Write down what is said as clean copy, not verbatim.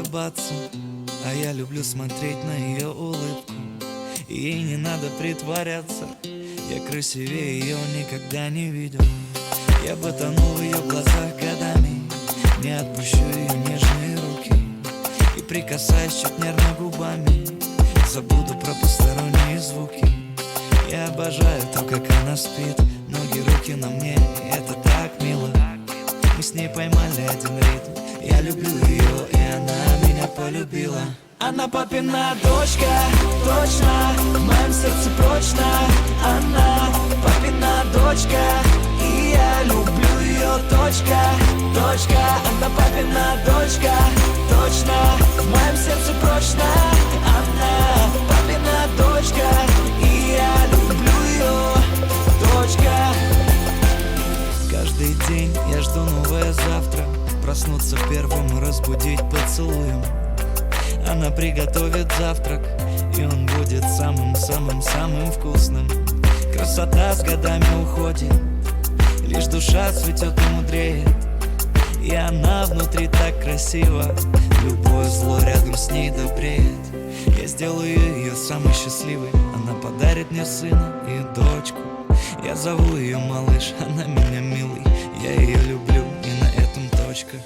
улыбаться, а я люблю смотреть на ее улыбку. Ей не надо притворяться, я красивее ее никогда не видел. Я бы тонул в ее глазах годами, не отпущу ее нежные руки. И прикасаясь чуть нервно губами, забуду про посторонние звуки. Я обожаю то, как она спит, ноги, руки на мне, и это так мило. Мы с ней поймали один ритм, я люблю ее, и она меня полюбила. Она папина дочка, точно, в моем сердце прочно. Она папина дочка, и я люблю ее, точка, точка. Она папина дочка, точно, в моем сердце прочно. Она папина дочка, и я люблю ее, точка. Каждый день я жду новое завтра, проснуться первым и разбудить поцелуем. Она приготовит завтрак, и он будет самым-самым-самым вкусным. Красота с годами уходит, лишь душа цветет и мудреет. И она внутри так красива, любое зло рядом с ней добреет. Я сделаю ее самой счастливой, она подарит мне сына и дочку. Я зову ее малыш, она меня милый, я ее люблю, и на этом точка.